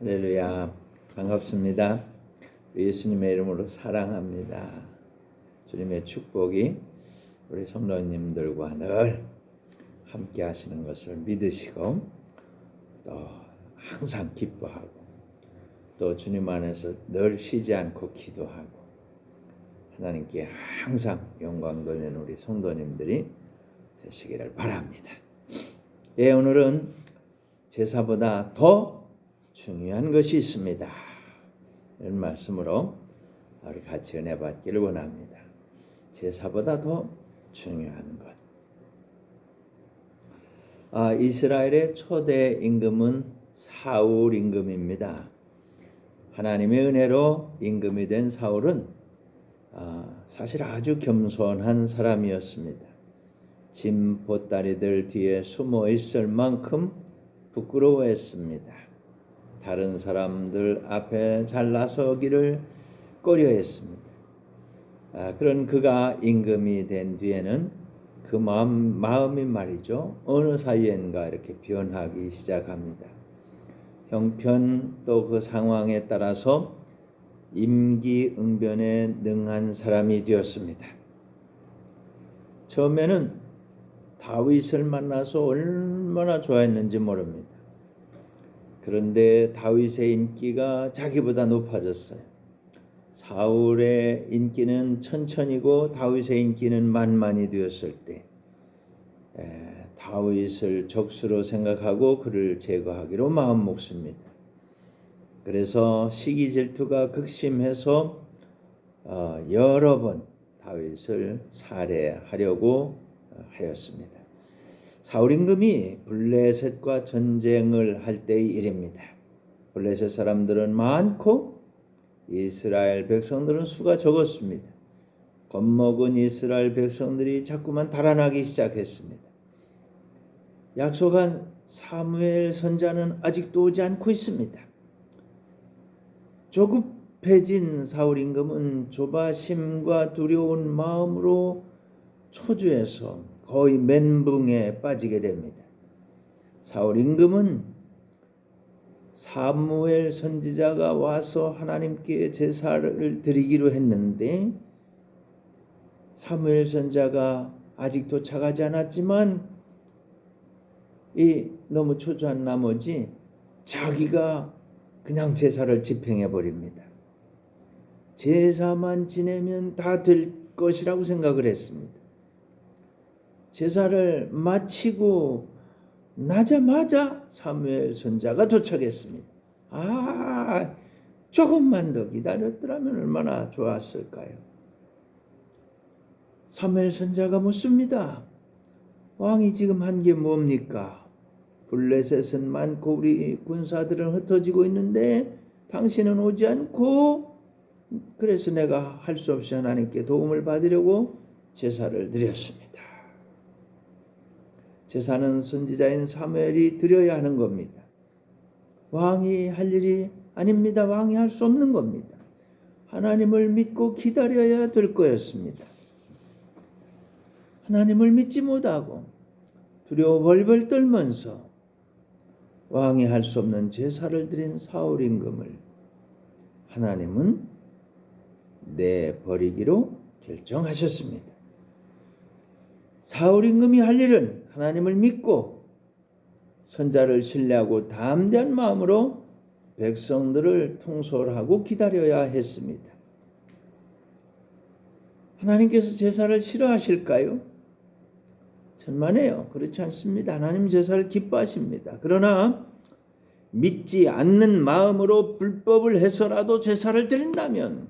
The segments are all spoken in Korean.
할렐루야, 반갑습니다. 예수님의 이름으로 사랑합니다. 주님의 축복이 우리 성도님들과 늘 함께 하시는 것을 믿으시고 또 항상 기뻐하고 또 주님 안에서 늘 쉬지 않고 기도하고 하나님께 항상 영광 돌리는 우리 성도님들이 되시기를 바랍니다. 오늘은 제사보다 더 중요한 것이 있습니다. 이런 말씀으로 우리 같이 은혜 받기를 원합니다. 제사보다 더 중요한 것. 이스라엘의 초대 임금은 사울 임금입니다. 하나님의 은혜로 임금이 된 사울은 사실 아주 겸손한 사람이었습니다. 짐 보따리들 뒤에 숨어 있을 만큼 부끄러워했습니다. 다른 사람들 앞에 잘 나서기를 꺼려했습니다. 그런 그가 임금이 된 뒤에는 그 마음이 말이죠. 어느 사이엔가 이렇게 변하기 시작합니다. 형편 또 그 상황에 따라서 임기응변에 능한 사람이 되었습니다. 처음에는 다윗을 만나서 얼마나 좋아했는지 모릅니다. 그런데 다윗의 인기가 자기보다 높아졌어요. 사울의 인기는 천천히고 다윗의 인기는 만만이 되었을 때 다윗을 적수로 생각하고 그를 제거하기로 마음먹습니다. 그래서 시기 질투가 극심해서 여러 번 다윗을 살해하려고 하였습니다. 사울 임금이 블레셋과 전쟁을 할 때의 일입니다. 블레셋 사람들은 많고 이스라엘 백성들은 수가 적었습니다. 겁먹은 이스라엘 백성들이 자꾸만 달아나기 시작했습니다. 약속한 사무엘 선자는 아직도 오지 않고 있습니다. 조급해진 사울 임금은 조바심과 두려운 마음으로 초조해서 거의 멘붕에 빠지게 됩니다. 사울 임금은 사무엘 선지자가 와서 하나님께 제사를 드리기로 했는데 사무엘 선지자가 아직 도착하지 않았지만 너무 초조한 나머지 자기가 그냥 제사를 집행해 버립니다. 제사만 지내면 다 될 것이라고 생각을 했습니다. 제사를 마치고 나자마자 사무엘 선지자가 도착했습니다. 조금만 더 기다렸더라면 얼마나 좋았을까요? 사무엘 선지자가 묻습니다. 왕이 지금 한 게 뭡니까? 블레셋은 많고 우리 군사들은 흩어지고 있는데 당신은 오지 않고 그래서 내가 할 수 없이 하나님께 도움을 받으려고 제사를 드렸습니다. 제사는 선지자인 사무엘이 드려야 하는 겁니다. 왕이 할 일이 아닙니다. 왕이 할 수 없는 겁니다. 하나님을 믿고 기다려야 될 거였습니다. 하나님을 믿지 못하고 두려워 벌벌 떨면서 왕이 할 수 없는 제사를 드린 사울 임금을 하나님은 내버리기로 결정하셨습니다. 사울 임금이 할 일은 하나님을 믿고 선자를 신뢰하고 담대한 마음으로 백성들을 통솔하고 기다려야 했습니다. 하나님께서 제사를 싫어하실까요? 천만에요. 그렇지 않습니다. 하나님 제사를 기뻐하십니다. 그러나 믿지 않는 마음으로 불법을 해서라도 제사를 드린다면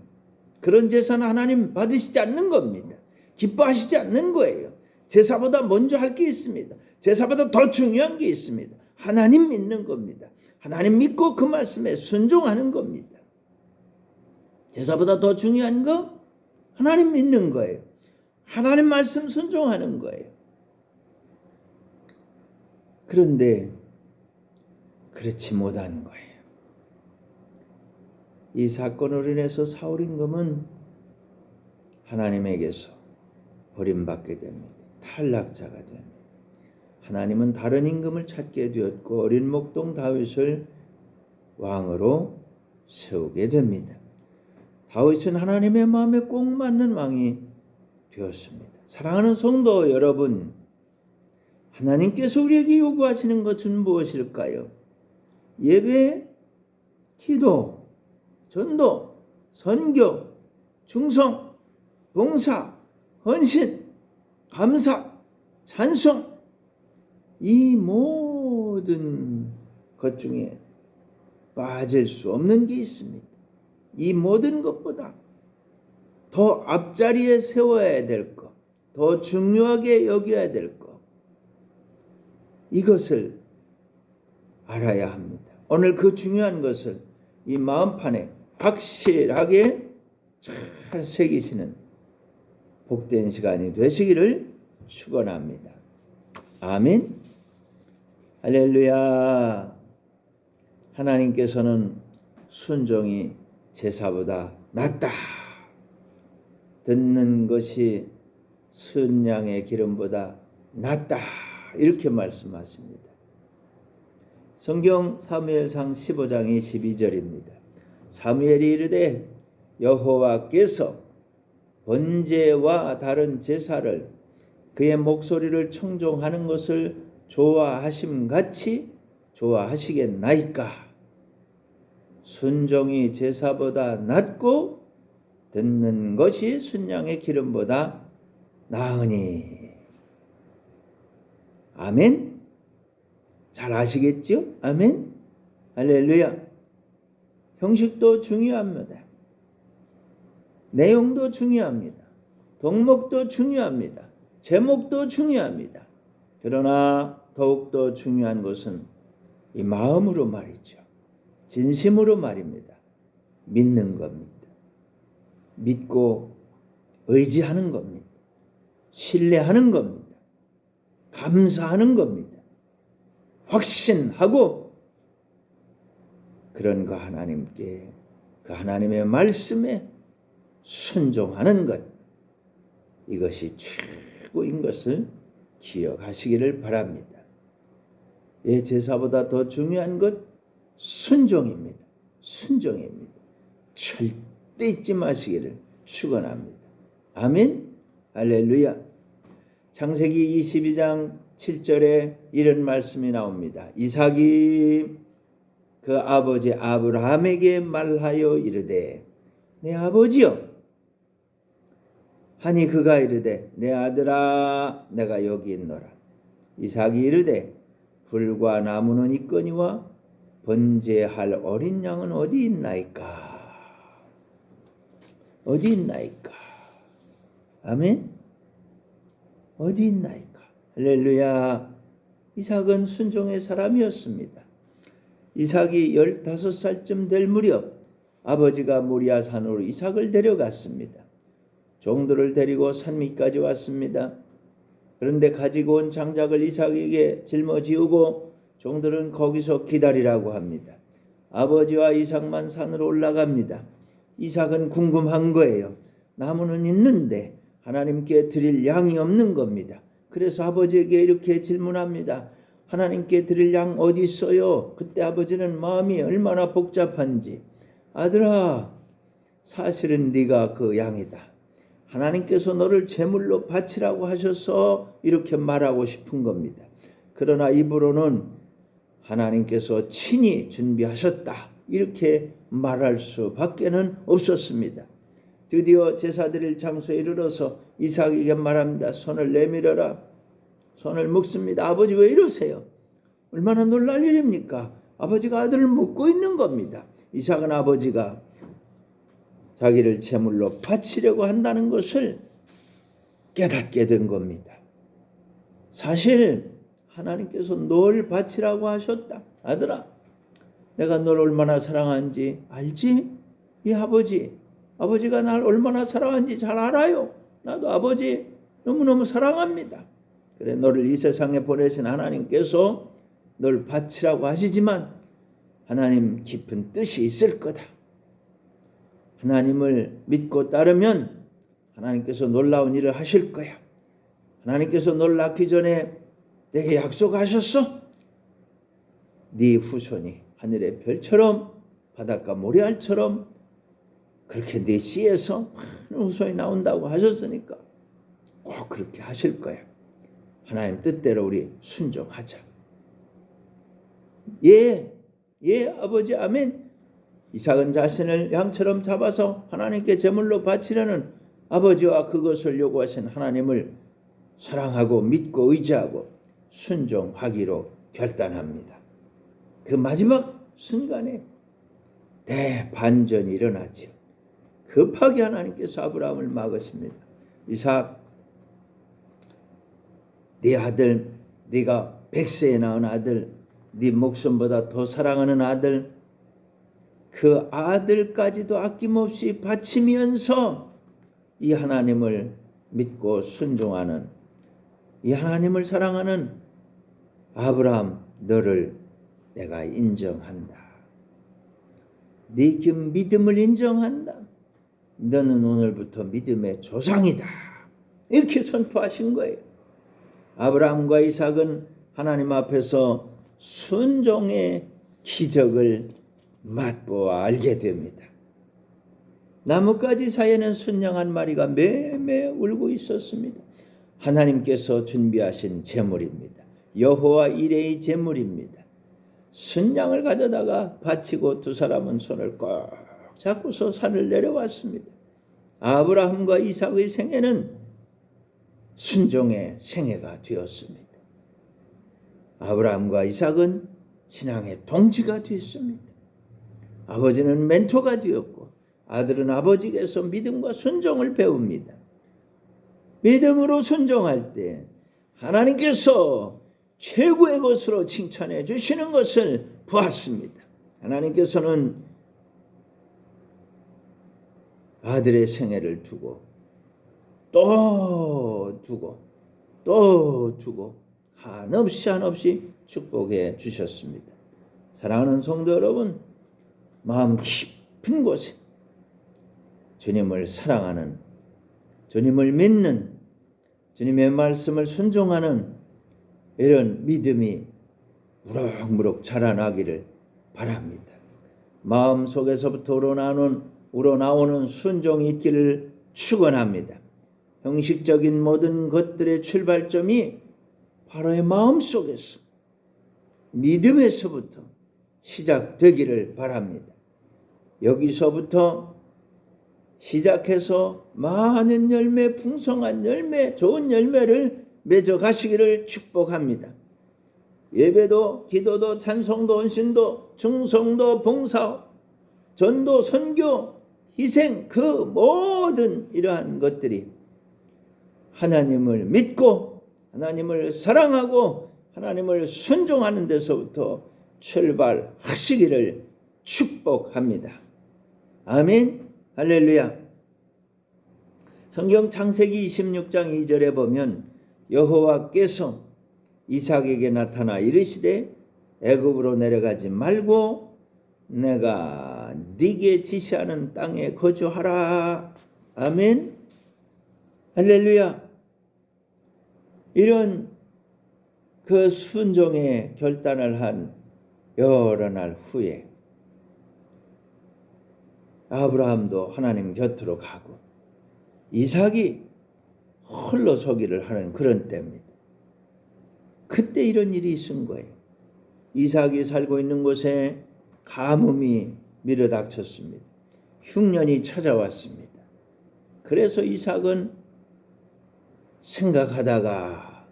그런 제사는 하나님 받으시지 않는 겁니다. 기뻐하시지 않는 거예요. 제사보다 먼저 할 게 있습니다. 제사보다 더 중요한 게 있습니다. 하나님 믿는 겁니다. 하나님 믿고 그 말씀에 순종하는 겁니다. 제사보다 더 중요한 거 하나님 믿는 거예요. 하나님 말씀 순종하는 거예요. 그런데 그렇지 못한 거예요. 이 사건으로 인해서 사울 임금은 하나님에게서 버림받게 됩니다. 탈락자가 됩니다. 하나님은 다른 임금을 찾게 되었고 어린 목동 다윗을 왕으로 세우게 됩니다. 다윗은 하나님의 마음에 꼭 맞는 왕이 되었습니다. 사랑하는 성도 여러분, 하나님께서 우리에게 요구하시는 것은 무엇일까요? 예배, 기도, 전도, 선교, 충성, 봉사, 헌신, 감사, 찬송, 이 모든 것 중에 빠질 수 없는 게 있습니다. 이 모든 것보다 더 앞자리에 세워야 될 것, 더 중요하게 여겨야 될 것, 이것을 알아야 합니다. 오늘 그 중요한 것을 이 마음판에 확실하게 잘 새기시는 복된 시간이 되시기를 축원합니다. 아멘. 할렐루야. 하나님께서는 순종이 제사보다 낫다. 듣는 것이 순양의 기름보다 낫다. 이렇게 말씀하십니다. 성경 사무엘상 15장 22절입니다. 사무엘이 이르되 여호와께서 번제와 다른 제사를 그의 목소리를 청종하는 것을 좋아하심같이 좋아하시겠나이까. 순종이 제사보다 낫고 듣는 것이 순양의 기름보다 나으니. 아멘. 잘 아시겠지요? 아멘. 할렐루야. 형식도 중요합니다. 내용도 중요합니다. 덕목도 중요합니다. 제목도 중요합니다. 그러나 더욱더 중요한 것은 이 마음으로 말이죠. 진심으로 말입니다. 믿는 겁니다. 믿고 의지하는 겁니다. 신뢰하는 겁니다. 감사하는 겁니다. 확신하고 그런 거 하나님께, 그 하나님의 말씀에 순종하는 것, 이것이 최고인 것을 기억하시기를 바랍니다. 예, 제사보다 더 중요한 것 순종입니다. 순종입니다. 절대 잊지 마시기를 축원합니다. 아멘. 할렐루야. 창세기 22장 7절에 이런 말씀이 나옵니다. 이삭이 그 아버지 아브라함에게 말하여 이르되 내 아버지여. 하니 그가 이르되 내 아들아 내가 여기 있노라. 이삭이 이르되 불과 나무는 있거니와 번제할 어린 양은 어디 있나이까. 어디 있나이까. 아멘. 어디 있나이까. 할렐루야. 이삭은 순종의 사람이었습니다. 이삭이 15살쯤 될 무렵 아버지가 모리아 산으로 이삭을 데려갔습니다. 종들을 데리고 산 밑까지 왔습니다. 그런데 가지고 온 장작을 이삭에게 짊어지우고 종들은 거기서 기다리라고 합니다. 아버지와 이삭만 산으로 올라갑니다. 이삭은 궁금한 거예요. 나무는 있는데 하나님께 드릴 양이 없는 겁니다. 그래서 아버지에게 이렇게 질문합니다. 하나님께 드릴 양 어디 있어요? 그때 아버지는 마음이 얼마나 복잡한지, 아들아, 사실은 네가 그 양이다. 하나님께서 너를 제물로 바치라고 하셔서 이렇게 말하고 싶은 겁니다. 그러나 입으로는 하나님께서 친히 준비하셨다, 이렇게 말할 수밖에는 없었습니다. 드디어 제사 드릴 장소에 이르러서 이삭에게 말합니다. 손을 내밀어라. 손을 묶습니다. 아버지 왜 이러세요? 얼마나 놀랄 일입니까? 아버지가 아들을 묶고 있는 겁니다. 이삭은 아버지가 자기를 제물로 바치려고 한다는 것을 깨닫게 된 겁니다. 사실 하나님께서 널 바치라고 하셨다. 아들아, 내가 널 얼마나 사랑하는지 알지? 이 아버지가 날 얼마나 사랑하는지 잘 알아요. 나도 아버지 너무너무 사랑합니다. 그래, 너를 이 세상에 보내신 하나님께서 널 바치라고 하시지만 하나님 깊은 뜻이 있을 거다. 하나님을 믿고 따르면 하나님께서 놀라운 일을 하실 거야. 하나님께서 널 낳기 전에 내게 약속하셨어. 네 후손이 하늘의 별처럼 바닷가 모래알처럼 그렇게 내 씨에서 많은 후손이 나온다고 하셨으니까 꼭 그렇게 하실 거예요. 하나님 뜻대로 우리 순종하자. 예 아버지 아멘. 이삭은 자신을 양처럼 잡아서 하나님께 제물로 바치려는 아버지와 그것을 요구하신 하나님을 사랑하고 믿고 의지하고 순종하기로 결단합니다. 그 마지막 순간에 대반전이 일어나죠. 급하게 하나님께서 아브라함을 막으십니다. 이삭, 네 아들, 네가 100세에 낳은 아들, 네 목숨보다 더 사랑하는 아들, 그 아들까지도 아낌없이 바치면서 이 하나님을 믿고 순종하는, 이 하나님을 사랑하는 아브라함, 너를 내가 인정한다. 네 믿음을 인정한다. 너는 오늘부터 믿음의 조상이다. 이렇게 선포하신 거예요. 아브라함과 이삭은 하나님 앞에서 순종의 기적을 맛보아 알게 됩니다. 나뭇가지 사이에는 순양 한 마리가 매매 울고 있었습니다. 하나님께서 준비하신 제물입니다. 여호와 이레의 제물입니다. 순양을 가져다가 바치고 두 사람은 손을 꼭 잡고서 산을 내려왔습니다. 아브라함과 이삭의 생애는 순종의 생애가 되었습니다. 아브라함과 이삭은 신앙의 동지가 되었습니다. 아버지는 멘토가 되었고 아들은 아버지께서 믿음과 순종을 배웁니다. 믿음으로 순종할 때 하나님께서 최고의 것으로 칭찬해 주시는 것을 보았습니다. 하나님께서는 아들의 생애를 두고 또 두고 한없이 축복해 주셨습니다. 사랑하는 성도 여러분, 마음 깊은 곳에 주님을 사랑하는, 주님을 믿는, 주님의 말씀을 순종하는 이런 믿음이 무럭무럭 자라나기를 바랍니다. 마음속에서부터 우러나오는 순종이 있기를 축원합니다. 형식적인 모든 것들의 출발점이 바로 의 마음속에서, 믿음에서부터 시작되기를 바랍니다. 여기서부터 시작해서 많은 열매, 풍성한 열매, 좋은 열매를 맺어 가시기를 축복합니다. 예배도, 기도도, 찬송도, 헌신도, 충성도, 봉사, 전도, 선교, 희생, 그 모든 이러한 것들이 하나님을 믿고 하나님을 사랑하고 하나님을 순종하는 데서부터 출발하시기를 축복합니다. 아멘. 할렐루야. 성경 창세기 26장 2절에 보면 여호와께서 이삭에게 나타나 이르시되 애굽으로 내려가지 말고 내가 네게 지시하는 땅에 거주하라. 아멘. 할렐루야. 이런 그 순종의 결단을 한 여러 날 후에 아브라함도 하나님 곁으로 가고 이삭이 홀로 서기를 하는 그런 때입니다. 그때 이런 일이 있은 거예요. 이삭이 살고 있는 곳에 가뭄이 밀어닥쳤습니다. 흉년이 찾아왔습니다. 그래서 이삭은 생각하다가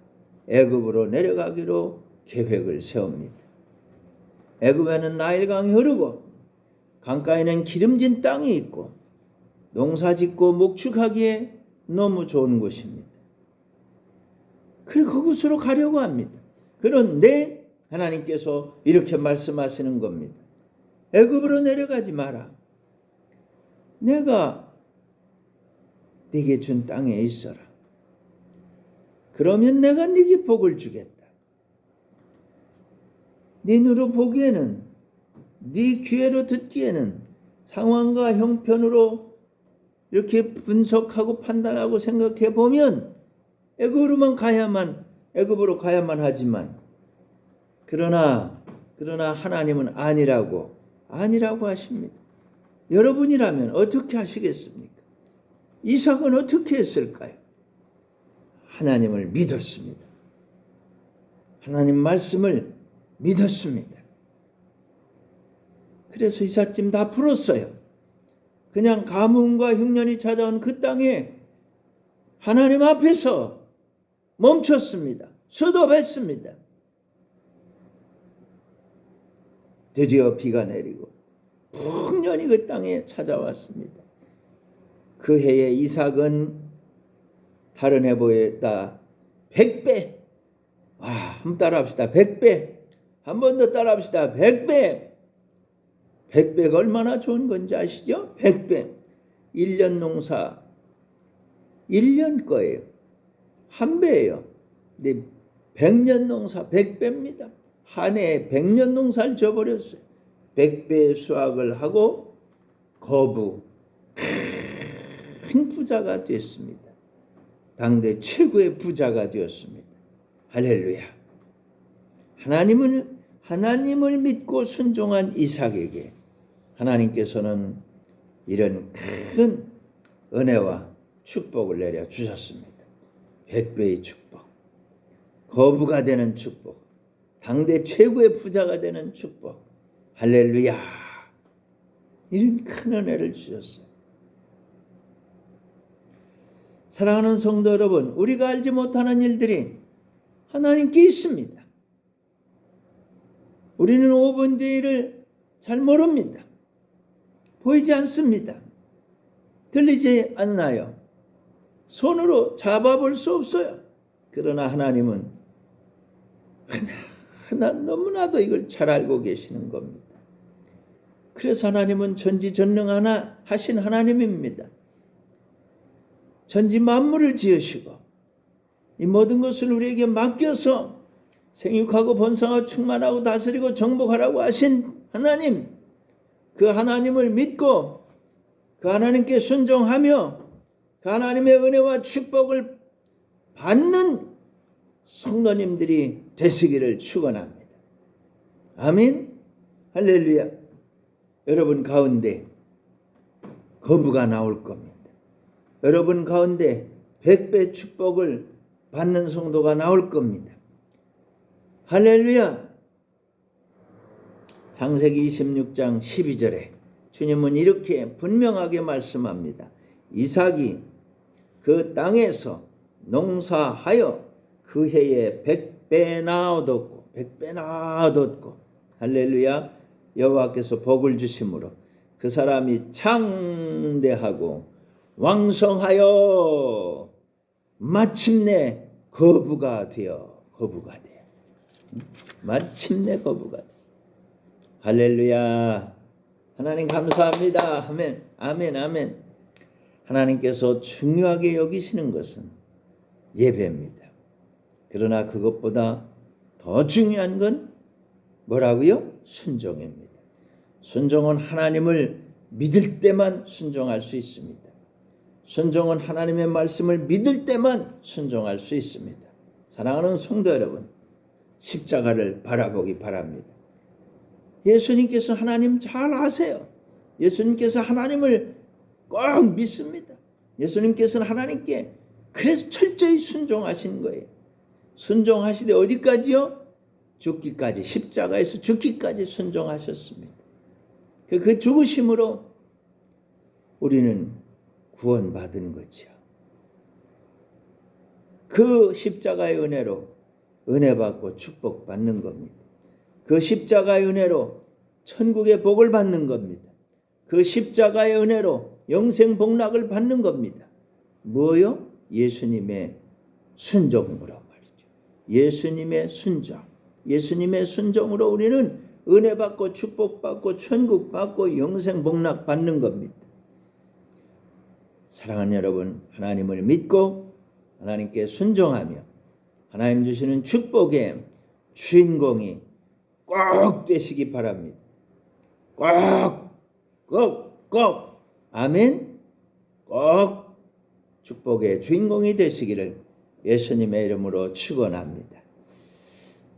애굽으로 내려가기로 계획을 세웁니다. 애굽에는 나일강이 흐르고 강가에는 기름진 땅이 있고 농사짓고 목축하기에 너무 좋은 곳입니다. 그리고 그곳으로 가려고 합니다. 그런데 하나님께서 이렇게 말씀하시는 겁니다. 애굽으로 내려가지 마라. 내가 네게 준 땅에 있어라. 그러면 내가 네게 복을 주겠다. 네 눈으로 보기에는, 네 귀로 듣기에는 상황과 형편으로 이렇게 분석하고 판단하고 생각해 보면 애굽으로 가야만 하지만, 그러나 그러나 하나님은 아니라고 하십니다. 여러분이라면 어떻게 하시겠습니까? 이삭은 어떻게 했을까요? 하나님을 믿었습니다. 하나님 말씀을 믿었습니다. 그래서 이삿짐 다 풀었어요. 그냥 가뭄과 흉년이 찾아온 그 땅에 하나님 앞에서 멈췄습니다. 스톱했습니다. 드디어 비가 내리고 풍년이 그 땅에 찾아왔습니다. 그 해에 이삭은 다른 해보다 100배. 한번 따라합시다. 100배. 한 번 더 따라합시다. 100배. 100배가 얼마나 좋은 건지 아시죠? 100배. 1년 농사 1년 거예요. 한 배예요. 근데 100년 농사 100배입니다. 한 해에 100년 농사를 져버렸어요. 100배의 수확을 하고 거부 큰 부자가 됐습니다. 당대 최고의 부자가 되었습니다. 할렐루야. 하나님을 믿고 순종한 이삭에게 하나님께서는 이런 큰 은혜와 축복을 내려 주셨습니다. 100배의 축복, 거부가 되는 축복, 당대 최고의 부자가 되는 축복. 할렐루야. 이런 큰 은혜를 주셨어요. 사랑하는 성도 여러분, 우리가 알지 못하는 일들이 하나님께 있습니다. 우리는 5분 뒤를 잘 모릅니다. 보이지 않습니다. 들리지 않나요? 손으로 잡아볼 수 없어요. 그러나 하나님은 하나 너무나도 이걸 잘 알고 계시는 겁니다. 그래서 하나님은 전지전능하신 하나님입니다. 전지 만물을 지으시고 이 모든 것을 우리에게 맡겨서 생육하고 번성하고 충만하고 다스리고 정복하라고 하신 하나님, 그 하나님을 믿고 그 하나님께 순종하며 그 하나님의 은혜와 축복을 받는 성도님들이 되시기를 축원합니다. 아멘. 할렐루야. 여러분 가운데 거부가 나올 겁니다. 여러분 가운데 100배 축복을 받는 성도가 나올 겁니다. 할렐루야. 창세기 26장 12절에 주님은 이렇게 분명하게 말씀합니다. 이삭이 그 땅에서 농사하여 그 해에 100배나 얻었고 할렐루야. 여호와께서 복을 주심으로 그 사람이 장대하고 왕성하여 마침내 거부가 되어 마침내 거부가 되어. 할렐루야. 하나님 감사합니다. 아멘. 아멘. 아멘. 하나님께서 중요하게 여기시는 것은 예배입니다. 그러나 그것보다 더 중요한 건 뭐라고요? 순종입니다. 순종은 하나님을 믿을 때만 순종할 수 있습니다. 순종은 하나님의 말씀을 믿을 때만 순종할 수 있습니다. 사랑하는 성도 여러분, 십자가를 바라보기 바랍니다. 예수님께서 하나님 잘 아세요. 예수님께서 하나님을 꼭 믿습니다. 예수님께서는 하나님께 그래서 철저히 순종하신 거예요. 순종하시되 어디까지요? 죽기까지, 십자가에서 죽기까지 순종하셨습니다. 그 죽으심으로 우리는 구원받은 거죠. 그 십자가의 은혜로 은혜받고 축복받는 겁니다. 그 십자가의 은혜로 천국의 복을 받는 겁니다. 그 십자가의 은혜로 영생 복락을 받는 겁니다. 뭐요? 예수님의 순종으로 말이죠. 예수님의 순종. 예수님의 순종으로 우리는 은혜받고 축복받고 천국받고 영생 복락 받는 겁니다. 사랑하는 여러분, 하나님을 믿고 하나님께 순종하며 하나님 주시는 축복의 주인공이 꼭 되시기 바랍니다. 꼭 아멘. 꼭 축복의 주인공이 되시기를 예수님의 이름으로 축원합니다.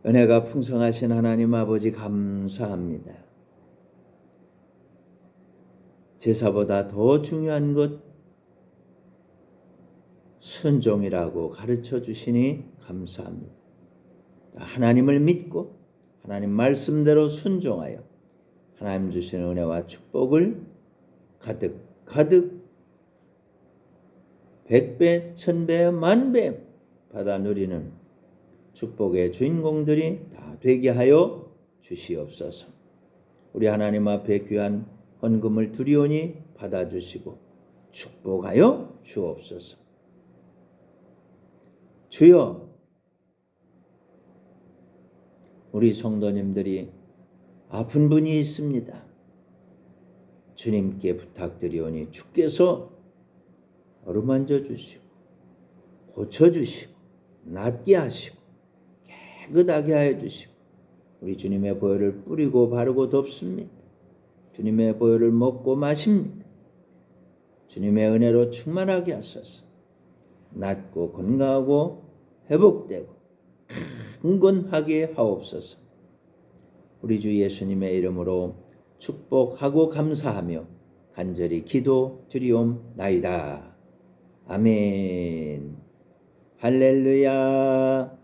은혜가 풍성하신 하나님 아버지 감사합니다. 제사보다 더 중요한 것 순종이라고 가르쳐 주시니 감사합니다. 하나님을 믿고 하나님 말씀대로 순종하여 하나님 주시는 은혜와 축복을 가득 100배, 1000배, 만배 받아 누리는 축복의 주인공들이 다 되게 하여 주시옵소서. 우리 하나님 앞에 귀한 헌금을 드리오니 받아주시고 축복하여 주옵소서. 주여, 우리 성도님들이 아픈 분이 있습니다. 주님께 부탁드리오니 주께서 어루만져 주시고 고쳐주시고 낫게 하시고 깨끗하게 하여 주시고 우리 주님의 보혈을 뿌리고 바르고 덮습니다. 주님의 보혈을 먹고 마십니다. 주님의 은혜로 충만하게 하소서. 낫고 건강하고 회복되고 강건하게 하옵소서. 우리 주 예수님의 이름으로 축복하고 감사하며 간절히 기도드리옵나이다. 아멘. 할렐루야.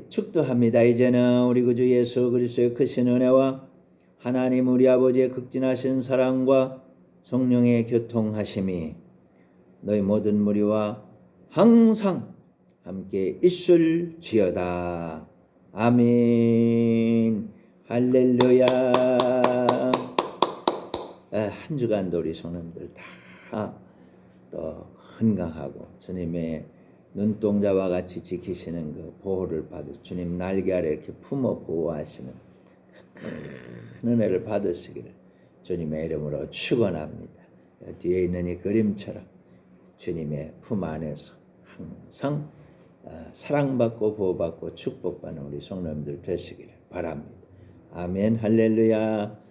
축도합니다. 이제는 우리 구주 예수 그리스도의 크신 은혜와 하나님 우리 아버지의 극진하신 사랑과 성령의 교통하심이 너희 모든 무리와 항상 함께 있을지어다. 아멘. 할렐루야. 한 주간도 우리 성도님들 다 또 건강하고 주님의 눈동자와 같이 지키시는 그 보호를 받으 주님 날개 아래 이렇게 품어 보호하시는 큰 은혜를 받으시기를 주님의 이름으로 축원합니다. 뒤에 있는 이 그림처럼 주님의 품 안에서 항상 사랑받고 보호받고 축복받는 우리 성도님들 되시기를 바랍니다. 아멘. 할렐루야.